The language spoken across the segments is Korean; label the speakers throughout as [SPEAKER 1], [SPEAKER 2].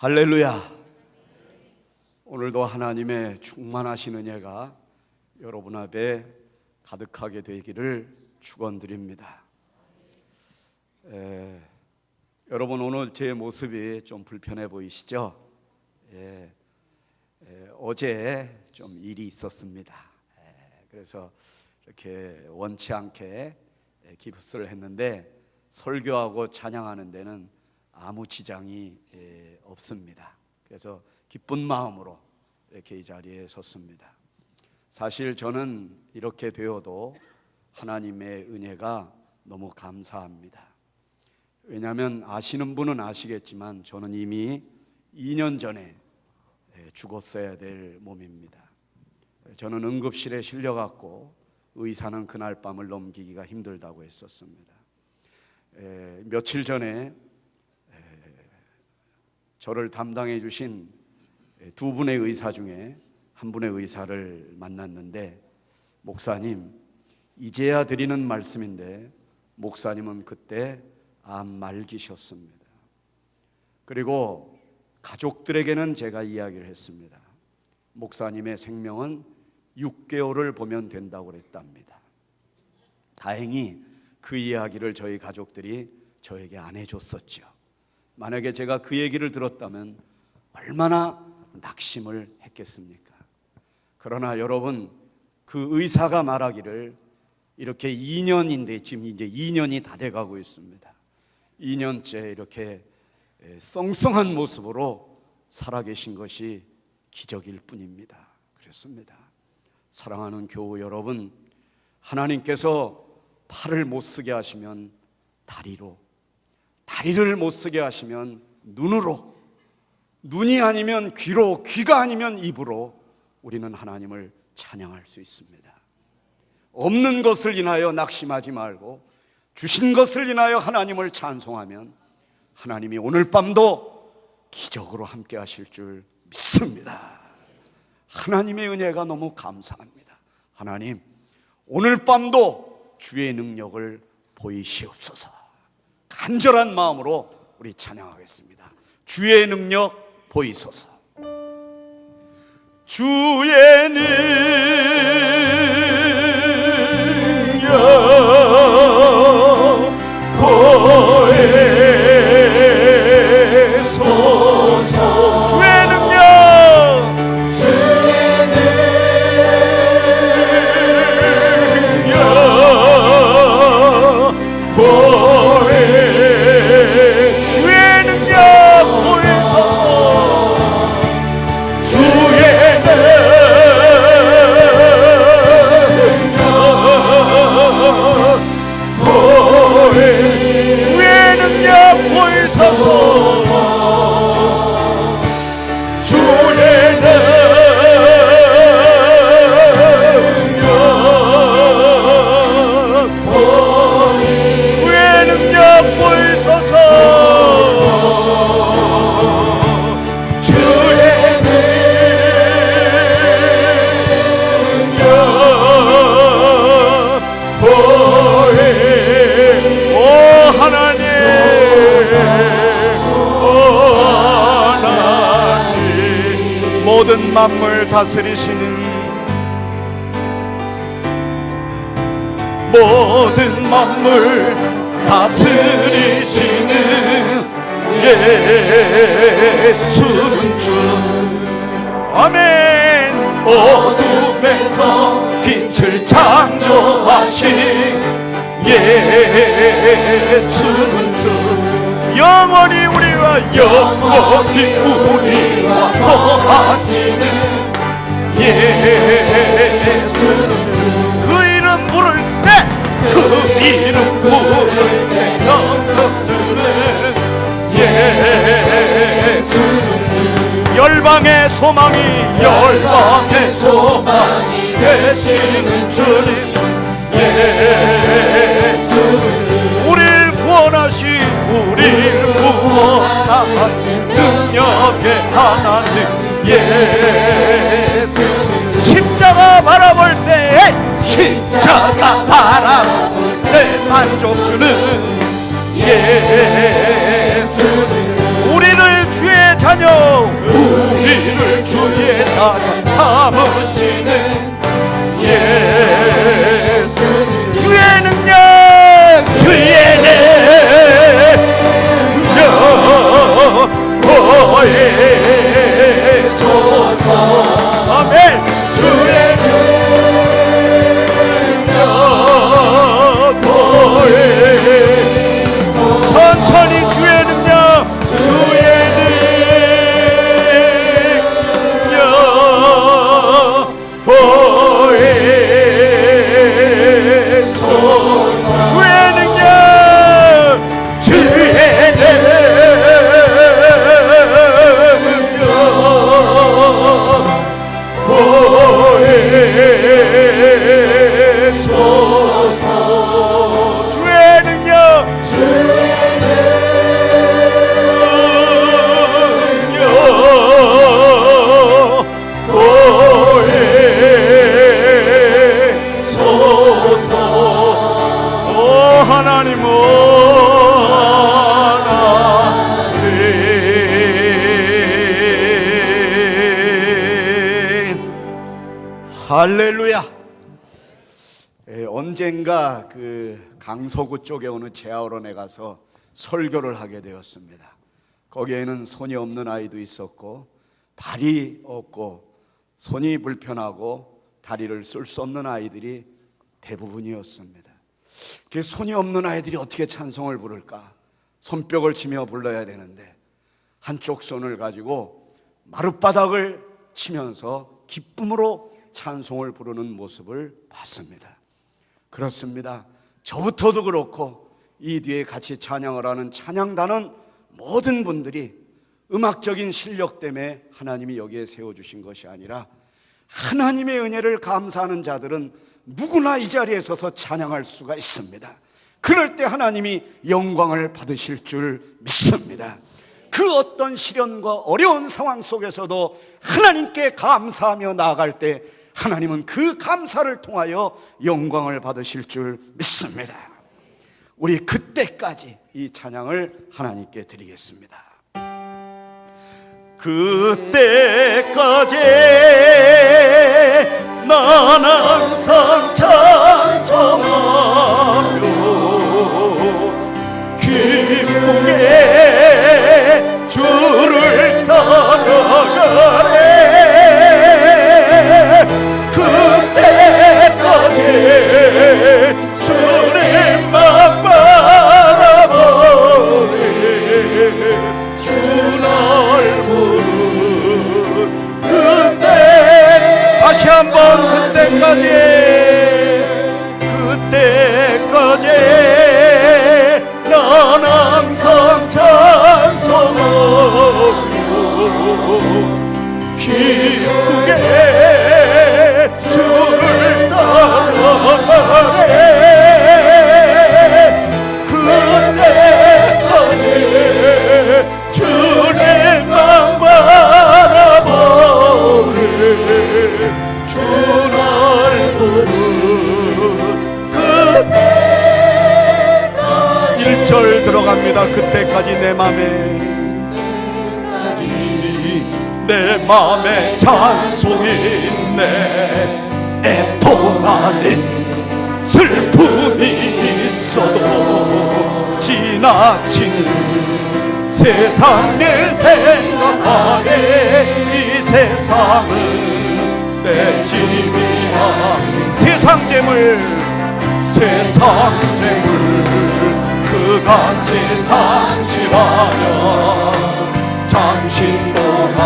[SPEAKER 1] 할렐루야. 오늘도 하나님의 충만하신 은혜가 여러분 앞에 가득하게 되기를 축원드립니다. 여러분, 오늘 제 모습이 좀 불편해 보이시죠? 어제 좀 일이 있었습니다. 그래서 이렇게 원치 않게 기부스를 했는데 설교하고 찬양하는 데는 아무 지장이 없습니다. 그래서 기쁜 마음으로 이렇게 이 자리에 섰습니다. 사실 저는 이렇게 되어도 하나님의 은혜가 너무 감사합니다. 왜냐하면 아시는 분은 아시겠지만 저는 이미 2년 전에 죽었어야 될 몸입니다. 저는 응급실에 실려갔고 의사는 그날 밤을 넘기기가 힘들다고 했었습니다. 며칠 전에 저를 담당해 주신 두 분의 의사 중에 한 분의 의사를 만났는데, 목사님, 이제야 드리는 말씀인데 목사님은 그때 암 말기셨습니다. 그리고 가족들에게는 제가 이야기를 했습니다. 목사님의 생명은 6개월을 보면 된다고 그랬답니다. 다행히 그 이야기를 저희 가족들이 저에게 안 해줬었죠. 만약에 제가 그 얘기를 들었다면 얼마나 낙심을 했겠습니까? 그러나 여러분, 그 의사가 말하기를 이렇게 2년인데 지금 이제 2년이 다 돼가고 있습니다. 2년째 이렇게 썽썽한 모습으로 살아계신 것이 기적일 뿐입니다. 그렇습니다. 사랑하는 교우 여러분, 하나님께서 팔을 못 쓰게 하시면 다리로, 다리를 못 쓰게 하시면 눈으로, 눈이 아니면 귀로, 귀가 아니면 입으로 우리는 하나님을 찬양할 수 있습니다. 없는 것을 인하여 낙심하지 말고 주신 것을 인하여 하나님을 찬송하면 하나님이 오늘 밤도 기적으로 함께 하실 줄 믿습니다. 하나님의 은혜가 너무 감사합니다. 하나님, 오늘 밤도 주의 능력을 보이시옵소서. 간절한 마음으로 우리 찬양하겠습니다. 주의 능력 보이소서. 주의 능력 보이소서. 주의 능력, 주의 능력 주의 능력 보이소서. 주의 능력 보이소서. 주의 능력 보이소서. 모든 만물 다스리시는, 모든 만물 다스리시는 예수는 주. 아멘. 어둠에서 빛을 창조하신 예수는 주. 영원히 우리와 거하시는 예수는 주. 그 이름 부를 때, 그 이름 부를 때 영원주는 예수는 주. 열방의 소망이 되시는 주님 예수는 주. 우리를 구원하신 능력의 하나님 예수. 십자가 바라볼 때, 십자가 바라볼 때 만족 주는 예수. 우리를 주의 자녀 삼으시는 예수 주의 능력 보이소서 아멘 주의 능력 보이소서 천천히 주의 능력 하나님 할렐루야. 언젠가 그 강서구 쪽에 오는 재활원에 가서 설교를 하게 되었습니다. 거기에는 손이 없는 아이도 있었고 발이 없고 손이 불편하고 다리를 쓸 수 없는 아이들이 대부분이었습니다. 그 손이 없는 아이들이 어떻게 찬송을 부를까? 손뼉을 치며 불러야 되는데 한쪽 손을 가지고 마룻바닥을 치면서 기쁨으로 찬송을 부르는 모습을 봤습니다. 그렇습니다. 저부터도 그렇고 이 뒤에 같이 찬양을 하는 찬양단은 모든 분들이 음악적인 실력 때문에 하나님이 여기에 세워주신 것이 아니라 하나님의 은혜를 감사하는 자들은 누구나 이 자리에 서서 찬양할 수가 있습니다. 그럴 때 하나님이 영광을 받으실 줄 믿습니다. 그 어떤 시련과 어려운 상황 속에서도 하나님께 감사하며 나아갈 때 하나님은 그 감사를 통하여 영광을 받으실 줄 믿습니다. 우리 그때까지 이 찬양을 하나님께 드리겠습니다. 그때까지 난 항상 찬송하며 기쁘게 주를 따라가네. 그때까지 주님만 바라보네. 주 날 부른 그때 다시 한번 그때까지 난 항상 찬송하며 기쁘게 주를 따라가네. 그때까지 주님만 바라보네. 주 날 부른 그때까지 1절 들어갑니다. 그때까지 내 맘에 찬송이 있네. 애통하는 슬픔이 있어도 지나친 세상을 생각하네. 이 세상은 내 짐이야. 세상 재물 그같이 상실하여 잠시 동안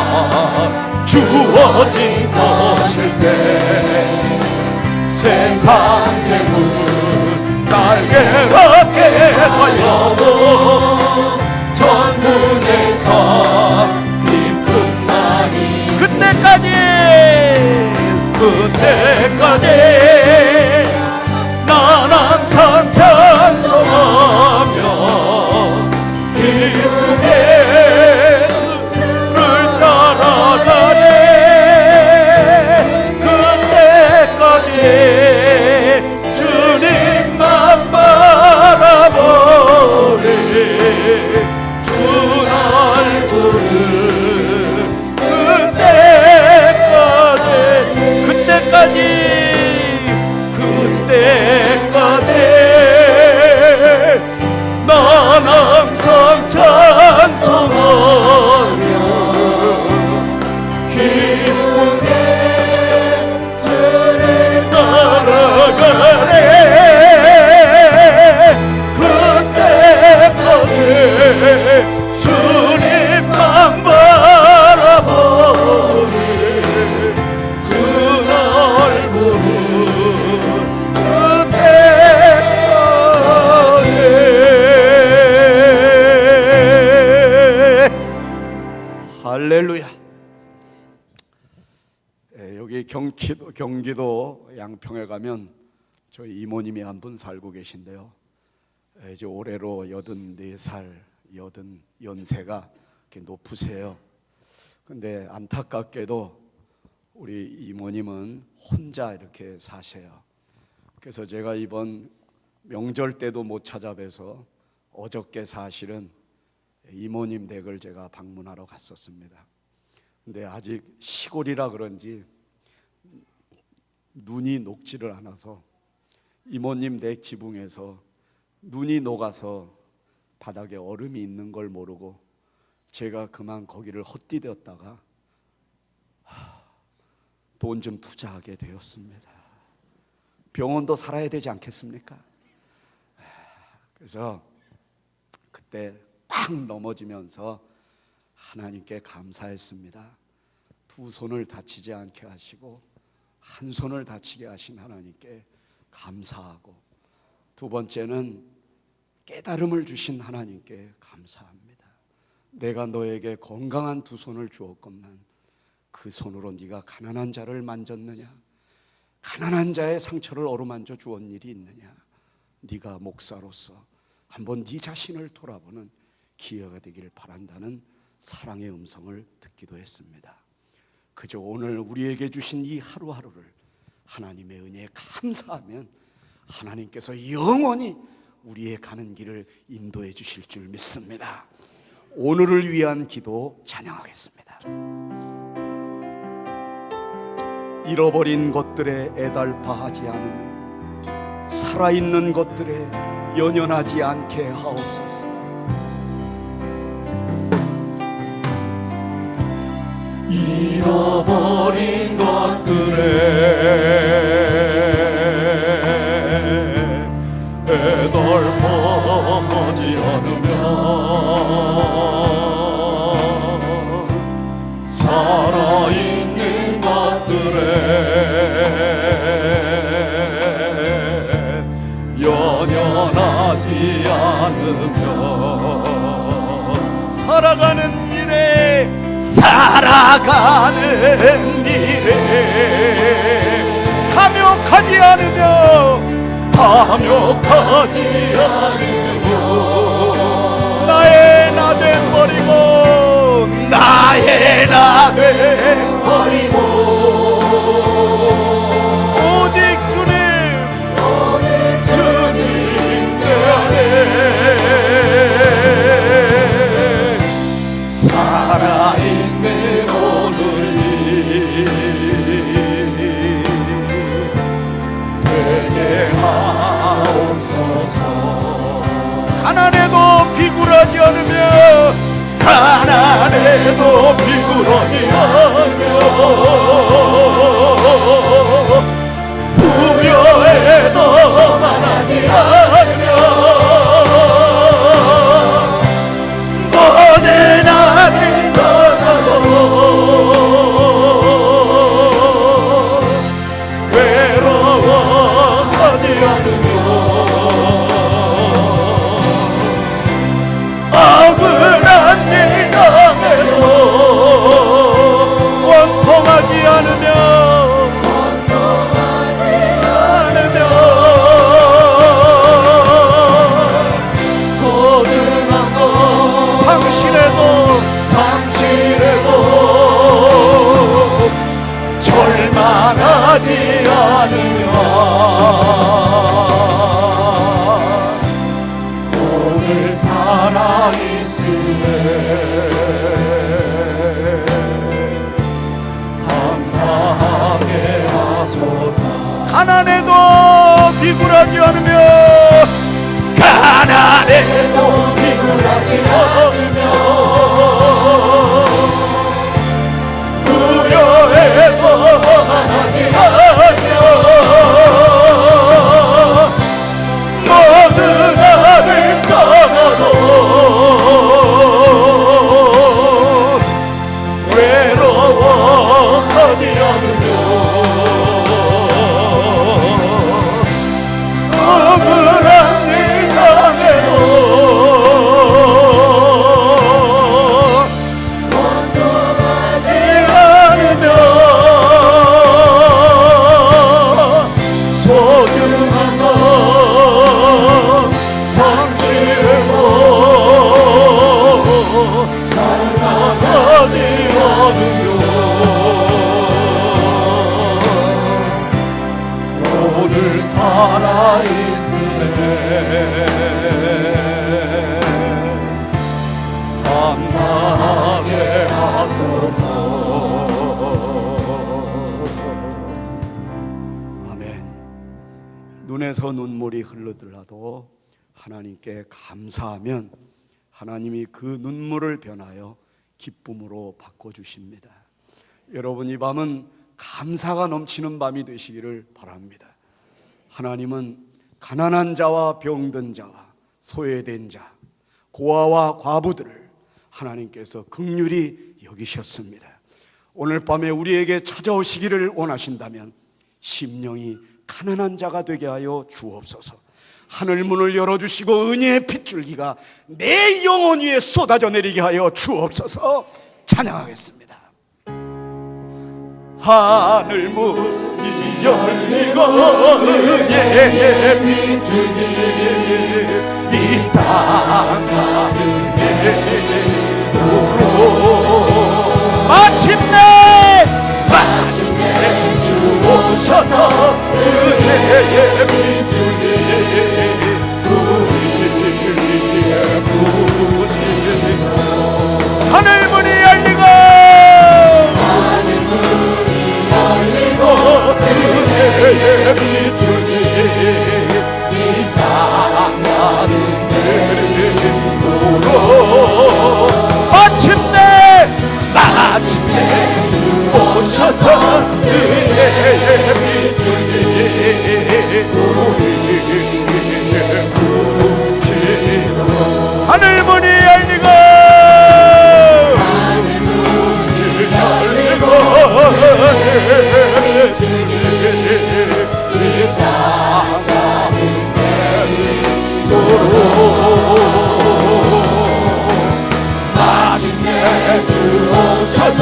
[SPEAKER 1] 주어진 것일세. 세상 재물 날개가 깨하여도 천국에서 기쁨만이. 그때까지 난 항상 찬송하며 기쁘게 주를 따라가네. 그때까지 주님만 바라보네. 주 날 부르 할렐루야. 여기 경기도 양평에 가면 저희 이모님이 한 분 살고 계신데요. 이제 올해로 84살, 80 연세가 이렇게 높으세요. 근데 안타깝게도 우리 이모님은 혼자 이렇게 사세요. 그래서 제가 이번 명절 때도 못 찾아뵈서 어저께 사실은 이모님 댁을 제가 방문하러 갔었습니다. 근데 아직 시골이라 그런지 눈이 녹지를 않아서 이모님 댁 지붕에서 눈이 녹아서 바닥에 얼음이 있는 걸 모르고 제가 그만 거기를 헛디뎠다가 돈 좀 투자하게 되었습니다. 병원도 살아야 되지 않겠습니까? 그래서 그때 팍 넘어지면서 하나님께 감사했습니다. 두 손을 다치지 않게 하시고 한 손을 다치게 하신 하나님께 감사하고, 두 번째는 깨달음을 주신 하나님께 감사합니다. 내가 너에게 건강한 두 손을 주었건만 그 손으로 네가 가난한 자를 만졌느냐? 가난한 자의 상처를 어루만져 주었 일이 있느냐? 네가 목사로서 한번 네 자신을 돌아보는 기회가 되기를 바란다는 사랑의 음성을 듣기도 했습니다. 그저 오늘 우리에게 주신 이 하루하루를 하나님의 은혜에 감사하면 하나님께서 영원히 우리의 가는 길을 인도해 주실 줄 믿습니다. 오늘을 위한 기도 찬양하겠습니다. 잃어버린 것들에 애달파하지 않으며 살아있는 것들에 연연하지 않게 하옵소서. 잃어버린 것들에 애달파하지 않으며 살아있는 것들에 연연하지 않으며 살아가는 일에 탐욕하지 않으며 나의 나됨 버리고 오직 주님 내 안에 살아있는 오늘이 되게 하옵소서. 가난해도 비굴하지 않으며 부여해도 말하지 않으며 모든 나를 떠나고 외로워하지 않으며 억울한 일 당해도 원통하지 않으며 소중한 것 상실해도 절망하지 않으며 오늘 살아있으네 감사하게 하소서. 가난해도 비굴하지 않으며 부여해도 말하지 않으며 모든 나를 떠나도 외로워하지 않으며 억울한 일 당해도 거두며 오늘 살아있으네 감사하게 하소서. 아멘. 눈에서 눈물이 흐르더라도 하나님께 감사하면 하나님이 그 눈물을 변하여 기쁨으로 바꿔주십니다. 여러분, 이 밤은 감사가 넘치는 밤이 되시기를 바랍니다. 하나님은 가난한 자와 병든 자와 소외된 자, 고아와 과부들을 하나님께서 긍휼히 여기셨습니다. 오늘 밤에 우리에게 찾아오시기를 원하신다면 심령이 가난한 자가 되게 하여 주옵소서. 하늘 문을 열어주시고 은혜의 핏줄기가 내 영혼 위에 쏟아져 내리게 하여 주옵소서. 찬양하겠습니다. 하늘 문이 열리고 은혜의 핏줄기 이 땅 가운데 마침내 주 오셔서 은혜의 빗줄기 우리의 부으시고 하늘문이 열리고 은혜의 빗줄기 이 땅 가운데 마침내 주 오셔서 은혜의 빗줄기 우리의 부으시고 하늘문이 열리고 은혜의 빗줄기 이 땅 가운데 마침내 주 오셔서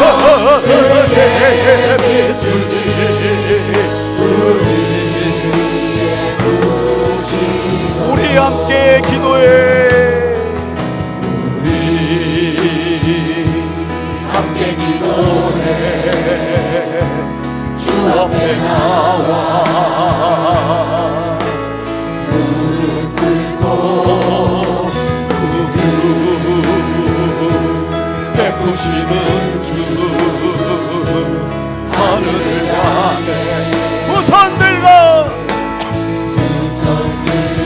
[SPEAKER 1] 은혜의 빗줄기 우리의 부으시고 우리 함께 기도해 우리 함께 기도해 주 앞에 나와 무릎 꿇고 베푸시는 주 하늘을 향해 두 손 들고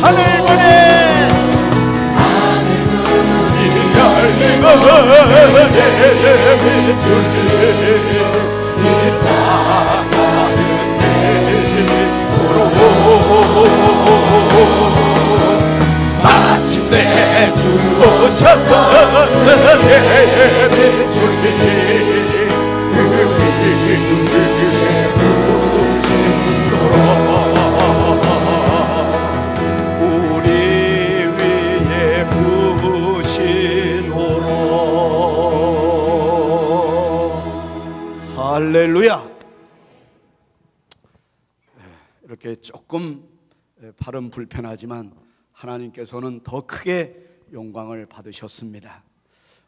[SPEAKER 1] 하늘문에 열리고 은혜의 빗줄기 이 땅 가운데 마침내 주 오셔서 은혜의 빗줄기 우리 위에 부으시도록 할렐루야. 이렇게 조금 발음 불편하지만 하나님께서는 더 크게 영광을 받으셨습니다.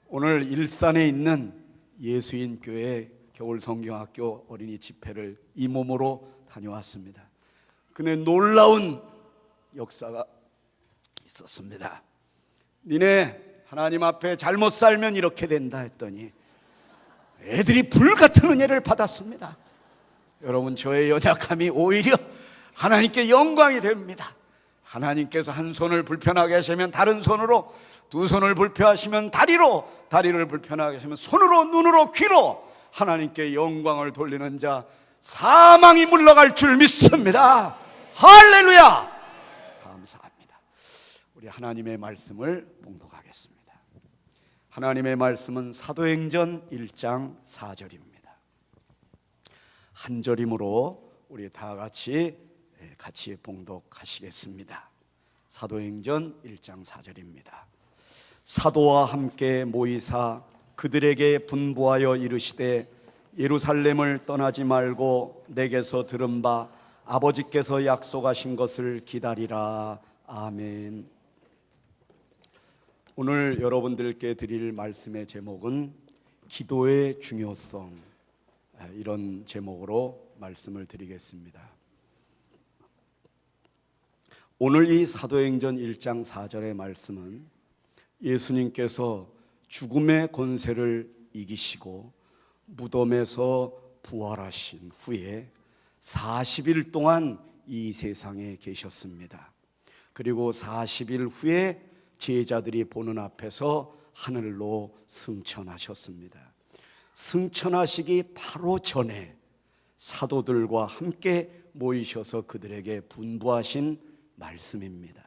[SPEAKER 1] 오늘 일산에 있는 예수인 교회 겨울성경학교 어린이 집회를 이 몸으로 다녀왔습니다. 근데 놀라운 역사가 있었습니다. 니네 하나님 앞에 잘못 살면 이렇게 된다 했더니 애들이 불같은 은혜를 받았습니다. 여러분, 저의 연약함이 오히려 하나님께 영광이 됩니다. 하나님께서 한 손을 불편하게 하시면 다른 손으로, 두 손을 불편하시면 다리로, 다리를 불편하게 하시면 손으로, 눈으로, 귀로 하나님께 영광을 돌리는 자 사망이 물러갈 줄 믿습니다. 할렐루야. 감사합니다. 우리 하나님의 말씀을 봉독하겠습니다. 하나님의 말씀은 사도행전 1장 4절입니다. 한 절이므로 우리 다 같이 봉독하시겠습니다. 사도행전 1장 4절입니다. 사도와 함께 모이사 그들에게 분부하여 이르시되 예루살렘을 떠나지 말고 내게서 들은 바 아버지께서 약속하신 것을 기다리라. 아멘. 오늘 여러분들께 드릴 말씀의 제목은 기도의 중요성, 이런 제목으로 말씀을 드리겠습니다. 오늘 이 사도행전 1장 4절의 말씀은 예수님께서 죽음의 권세를 이기시고 무덤에서 부활하신 후에 40일 동안 이 세상에 계셨습니다. 그리고 40일 후에 제자들이 보는 앞에서 하늘로 승천하셨습니다. 승천하시기 바로 전에 사도들과 함께 모이셔서 그들에게 분부하신 말씀입니다.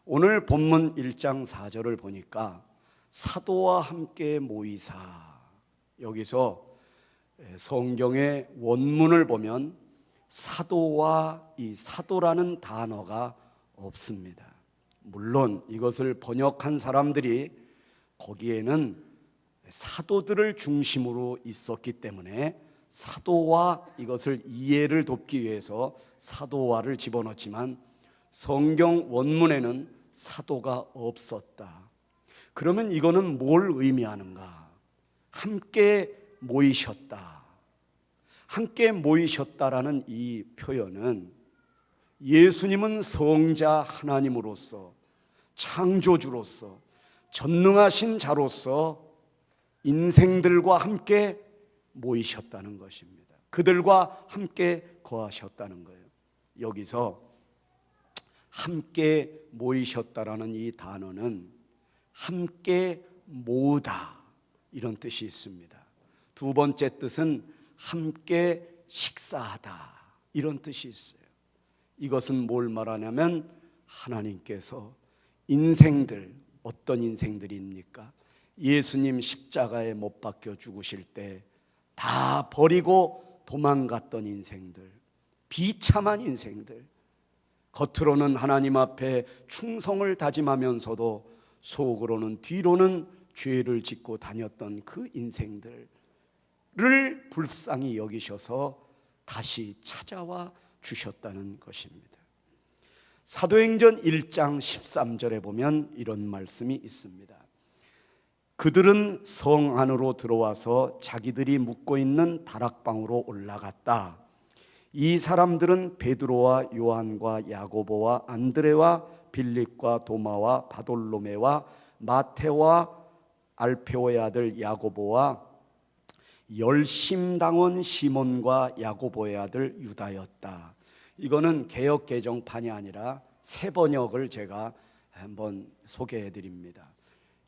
[SPEAKER 1] 오늘 본문 1장 4절을 보니까 사도와 함께 모이사, 여기서 성경의 원문을 보면 사도와 이 사도라는 단어가 없습니다. 물론 이것을 번역한 사람들이 거기에는 사도들을 중심으로 있었기 때문에 사도와 이것을 이해를 돕기 위해서 사도와를 집어넣지만 성경 원문에는 사도가 없었다. 그러면 이거는 뭘 의미하는가? 함께 모이셨다. 함께 모이셨다라는 이 표현은 예수님은 성자 하나님으로서, 창조주로서, 전능하신 자로서 인생들과 함께 모이셨다는 것입니다. 그들과 함께 거하셨다는 거예요. 여기서 함께 모이셨다라는 이 단어는 함께 모으다, 이런 뜻이 있습니다. 두 번째 뜻은 함께 식사하다, 이런 뜻이 있어요. 이것은 뭘 말하냐면 하나님께서 인생들, 어떤 인생들입니까? 예수님 십자가에 못 박혀 죽으실 때 다 버리고 도망갔던 인생들, 비참한 인생들, 겉으로는 하나님 앞에 충성을 다짐하면서도 속으로는, 뒤로는 죄를 짓고 다녔던 그 인생들을 불쌍히 여기셔서 다시 찾아와 주셨다는 것입니다. 사도행전 1장 13절에 보면 이런 말씀이 있습니다. 그들은 성 안으로 들어와서 자기들이 묵고 있는 다락방으로 올라갔다. 이 사람들은 베드로와 요한과 야고보와 안드레와 빌립과 도마와 바돌로메와 마테와 알페오의 아들 야고보와 열심당원 시몬과 야고보의 아들 유다였다. 이거는 개역 개정판이 아니라 새 번역을 제가 한번 소개해 드립니다.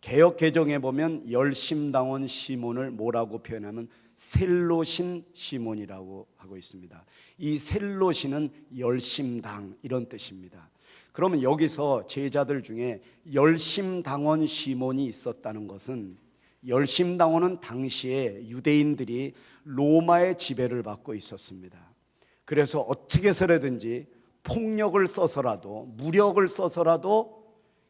[SPEAKER 1] 개역 개정에 보면 열심당원 시몬을 뭐라고 표현하면 셀로신 시몬이라고 하고 있습니다. 이 셀로신은 열심당, 이런 뜻입니다. 그러면 여기서 제자들 중에 열심당원 시몬이 있었다는 것은, 열심당원은 당시에 유대인들이 로마의 지배를 받고 있었습니다. 그래서 어떻게 해서라든지 폭력을 써서라도, 무력을 써서라도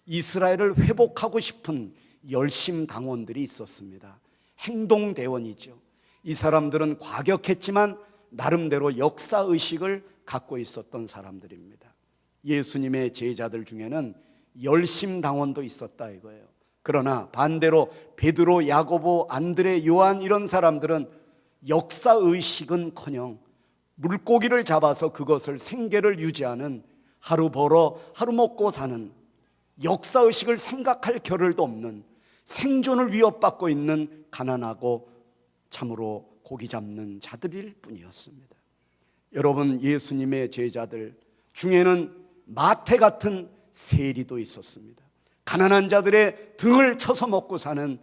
[SPEAKER 1] 이스라엘을 회복하고 싶은 열심당원들이 있었습니다. 행동대원이죠. 이 사람들은 과격했지만 나름대로 역사의식을 갖고 있었던 사람들입니다. 예수님의 제자들 중에는 열심당원도 있었다 이거예요. 그러나 반대로 베드로, 야고보, 안드레, 요한, 이런 사람들은 역사의식은커녕 물고기를 잡아서 그것을 생계를 유지하는, 하루 벌어 하루 먹고 사는, 역사의식을 생각할 겨를도 없는, 생존을 위협받고 있는 가난하고 참으로 고기 잡는 자들일 뿐이었습니다. 여러분, 예수님의 제자들 중에는 마태 같은 세리도 있었습니다. 가난한 자들의 등을 쳐서 먹고 사는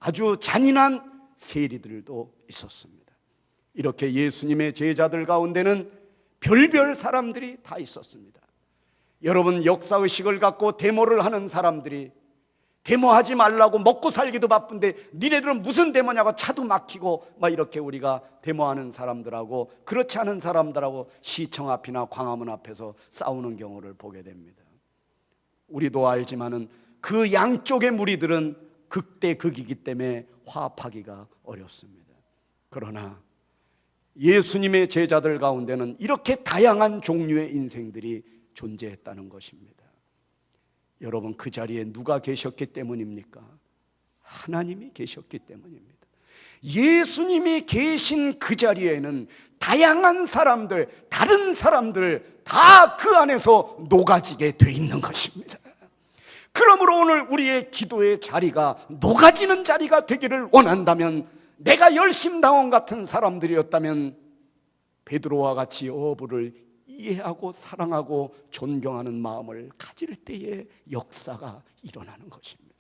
[SPEAKER 1] 아주 잔인한 세리들도 있었습니다. 이렇게 예수님의 제자들 가운데는 별별 사람들이 다 있었습니다. 여러분, 역사의식을 갖고 데모를 하는 사람들이 데모하지 말라고, 먹고 살기도 바쁜데 니네들은 무슨 데모냐고 차도 막히고 막 이렇게 우리가 데모하는 사람들하고 그렇지 않은 사람들하고 시청 앞이나 광화문 앞에서 싸우는 경우를 보게 됩니다. 우리도 알지만은 그 양쪽의 무리들은 극대극이기 때문에 화합하기가 어렵습니다. 그러나 예수님의 제자들 가운데는 이렇게 다양한 종류의 인생들이 존재했다는 것입니다. 여러분, 그 자리에 누가 계셨기 때문입니까? 하나님이 계셨기 때문입니다. 예수님이 계신 그 자리에는 다양한 사람들, 다른 사람들 다 그 안에서 녹아지게 돼 있는 것입니다. 그러므로 오늘 우리의 기도의 자리가 녹아지는 자리가 되기를 원한다면, 내가 열심당원 같은 사람들이었다면 베드로와 같이 어부를 이해하고 사랑하고 존경하는 마음을 가질 때에 역사가 일어나는 것입니다.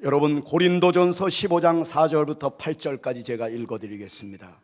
[SPEAKER 1] 여러분, 고린도전서 15장 4절부터 8절까지 제가 읽어드리겠습니다.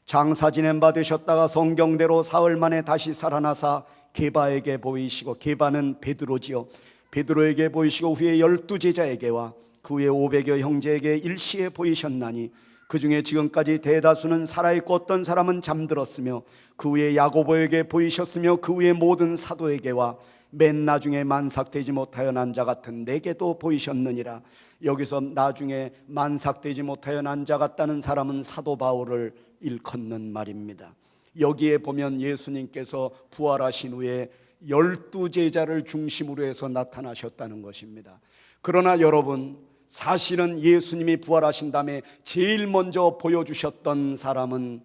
[SPEAKER 1] 장사 지낸 바 되셨다가 성경대로 사흘 만에 다시 살아나사 게바에게 보이시고, 게바는 베드로지요, 베드로에게 보이시고 후에 12제자에게와 그 후에 500여 형제에게 일시에 보이셨나니, 그 중에 지금까지 대다수는 살아있고 어떤 사람은 잠들었으며, 그 후에 야고보에게 보이셨으며, 그 후에 모든 사도에게와 맨 나중에 만삭되지 못하여 난 자 같은 내게도 보이셨느니라. 여기서 나중에 만삭되지 못하여 난 자 같다는 사람은 사도 바울을 일컫는 말입니다. 여기에 보면 예수님께서 부활하신 후에 12제자를 중심으로 해서 나타나셨다는 것입니다. 그러나 여러분, 사실은 예수님이 부활하신 다음에 제일 먼저 보여주셨던 사람은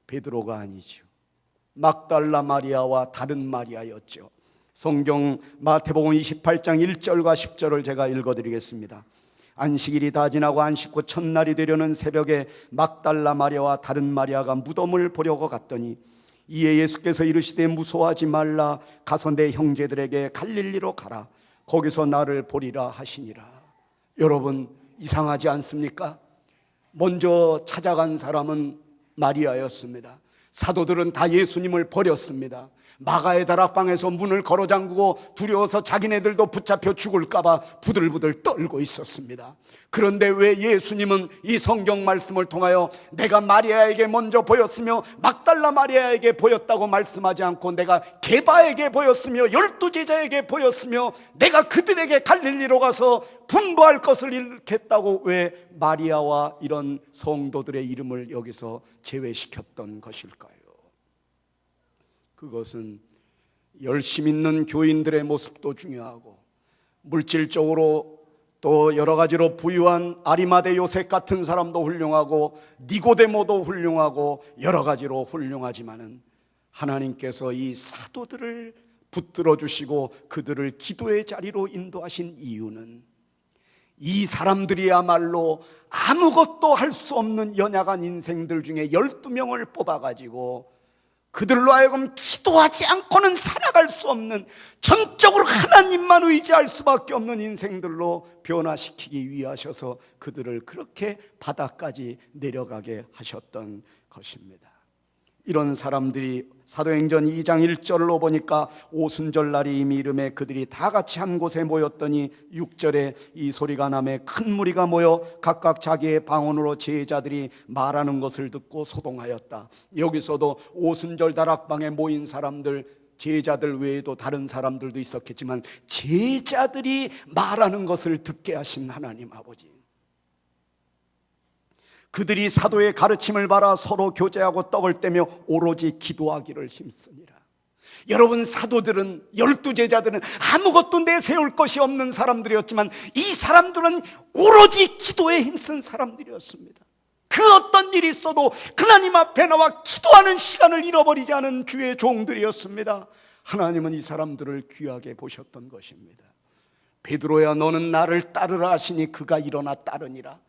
[SPEAKER 1] 베드로가 아니죠. 막달라 마리아와 다른 마리아였죠. 성경 마태복음 28장 1절과 10절을 제가 읽어드리겠습니다. 안식일이 다 지나고 안식 후 첫날이 되려는 새벽에 막달라 마리아와 다른 마리아가 무덤을 보려고 갔더니, 이에 예수께서 이르시되 무서워하지 말라, 가서 내 형제들에게 갈릴리로 가라, 거기서 나를 보리라 하시니라. 여러분, 이상하지 않습니까? 먼저 찾아간 사람은 마리아였습니다. 사도들은 다 예수님을 버렸습니다. 마가의 다락방에서 문을 걸어 잠그고 두려워서 자기네들도 붙잡혀 죽을까봐 부들부들 떨고 있었습니다. 그런데 왜 예수님은 이 성경 말씀을 통하여 내가 마리아에게 먼저 보였으며 막달라 마리아에게 보였다고 말씀하지 않고, 내가 게바에게 보였으며 12제자에게 보였으며 내가 그들에게 갈릴리로 가서 분부할 것을 잃겠다고 왜 마리아와 이런 성도들의 이름을 여기서 제외시켰던 것일까요? 그것은 열심 있는 교인들의 모습도 중요하고, 물질적으로 또 여러 가지로 부유한 아리마대 요셉 같은 사람도 훌륭하고, 니고데모도 훌륭하고, 여러 가지로 훌륭하지만은 하나님께서 이 사도들을 붙들어 주시고 그들을 기도의 자리로 인도하신 이유는, 이 사람들이야말로 아무것도 할 수 없는 연약한 인생들 중에 12명을 뽑아가지고 그들로 하여금 기도하지 않고는 살아갈 수 없는, 전적으로 하나님만 의지할 수밖에 없는 인생들로 변화시키기 위하셔서 그들을 그렇게 바다까지 내려가게 하셨던 것입니다. 이런 사람들이 사도행전 2장 1절로 보니까 오순절날이 이미 이름에 그들이 다 같이 한 곳에 모였더니, 6절에 이 소리가 나매 큰 무리가 모여 각각 자기의 방언으로 제자들이 말하는 것을 듣고 소동하였다. 여기서도 오순절 다락방에 모인 사람들, 제자들 외에도 다른 사람들도 있었겠지만 제자들이 말하는 것을 듣게 하신 하나님 아버지, 그들이 사도의 가르침을 받아 서로 교제하고 떡을 떼며 오로지 기도하기를 힘쓰니라. 여러분, 사도들은, 12제자들은 아무것도 내세울 것이 없는 사람들이었지만 이 사람들은 오로지 기도에 힘쓴 사람들이었습니다. 그 어떤 일이 있어도 하나님 앞에 나와 기도하는 시간을 잃어버리지 않은 주의 종들이었습니다. 하나님은 이 사람들을 귀하게 보셨던 것입니다. 베드로야, 너는 나를 따르라 하시니 그가 일어나 따르니라.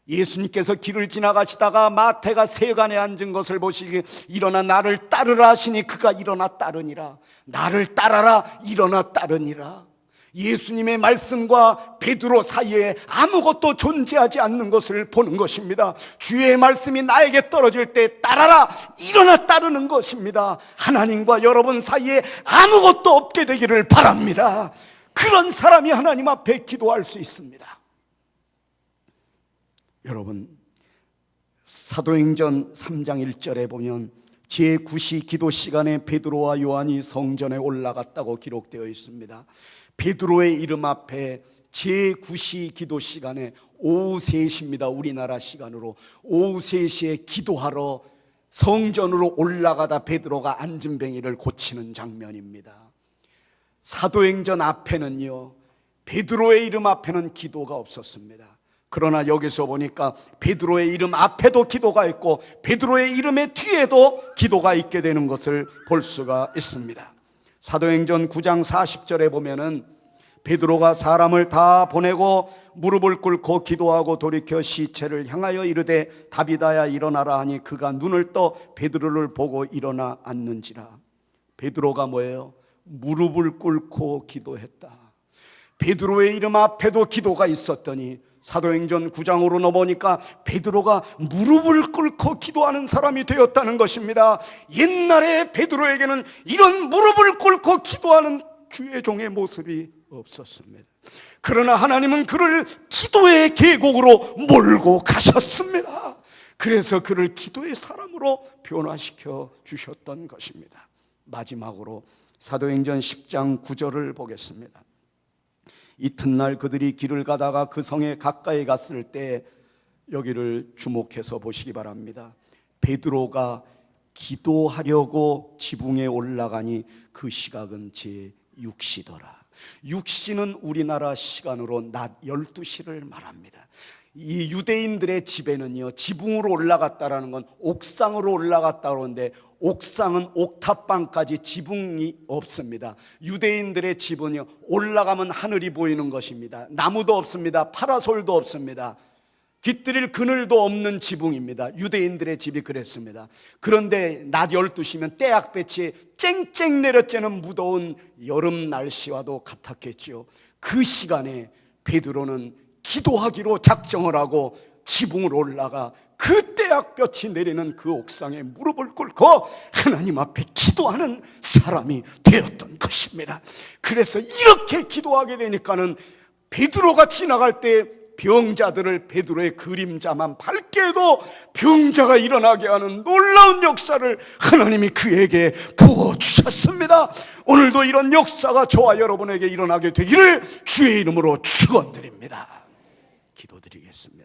[SPEAKER 1] 예수님께서 길을 지나가시다가 마태가 세관에 앉은 것을 보시기에 일어나 나를 따르라 하시니 그가 일어나 따르니라. 나를 따라라, 일어나 따르니라. 예수님의 말씀과 베드로 사이에 아무것도 존재하지 않는 것을 보는 것입니다. 주의 말씀이 나에게 떨어질 때 따라라, 일어나 따르는 것입니다. 하나님과 여러분 사이에 아무것도 없게 되기를 바랍니다. 그런 사람이 하나님 앞에 기도할 수 있습니다. 여러분, 사도행전 3장 1절에 보면 제9시 기도 시간에 베드로와 요한이 성전에 올라갔다고 기록되어 있습니다. 베드로의 이름 앞에 제9시 기도 시간에 오후 3시입니다. 우리나라 시간으로 오후 3시에 기도하러 성전으로 올라가다 베드로가 안진뱅이를 고치는 장면입니다. 사도행전 앞에는요, 베드로의 이름 앞에는 기도가 없었습니다. 그러나 여기서 보니까 베드로의 이름 앞에도 기도가 있고 베드로의 이름의 뒤에도 기도가 있게 되는 것을 볼 수가 있습니다. 사도행전 9장 40절에 보면은 베드로가 사람을 다 보내고 무릎을 꿇고 기도하고 돌이켜 시체를 향하여 이르되 다비다야 일어나라 하니 그가 눈을 떠 베드로를 보고 일어나 앉는지라. 베드로가 뭐예요? 무릎을 꿇고 기도했다. 베드로의 이름 앞에도 기도가 있었더니 사도행전 9장으로 넘어오니까 베드로가 무릎을 꿇고 기도하는 사람이 되었다는 것입니다. 옛날에 베드로에게는 이런 무릎을 꿇고 기도하는 주의 종의 모습이 없었습니다. 그러나 하나님은 그를 기도의 계곡으로 몰고 가셨습니다. 그래서 그를 기도의 사람으로 변화시켜 주셨던 것입니다. 마지막으로 사도행전 10장 9절을 보겠습니다. 이튿날 그들이 길을 가다가 그 성에 가까이 갔을 때 여기를 주목해서 보시기 바랍니다. 베드로가 기도하려고 지붕에 올라가니 그 시각은 제6시더라. 6시는 우리나라 시간으로 낮 12시를 말합니다. 이 유대인들의 집에는요, 지붕으로 올라갔다라는 건 옥상으로 올라갔다 그러는데 옥상은 옥탑방까지 지붕이 없습니다. 유대인들의 집은요, 올라가면 하늘이 보이는 것입니다. 나무도 없습니다. 파라솔도 없습니다. 깃들일 그늘도 없는 지붕입니다. 유대인들의 집이 그랬습니다. 그런데 낮 12시면 떼약볕이 쨍쨍 내려쬐는 무더운 여름 날씨와도 같았겠죠. 그 시간에 베드로는 기도하기로 작정을 하고 지붕으로 올라가 그 떼약볕이 내리는 그 옥상에 무릎을 꿇고 하나님 앞에 기도하는 사람이 되었던 것입니다. 그래서 이렇게 기도하게 되니까는 베드로가 지나갈 때 병자들을 베드로의 그림자만 밝게 해도 병자가 일어나게 하는 놀라운 역사를 하나님이 그에게 부어주셨습니다. 오늘도 이런 역사가 저와 여러분에게 일어나게 되기를 주의 이름으로 축원드립니다. 기도드리겠습니다.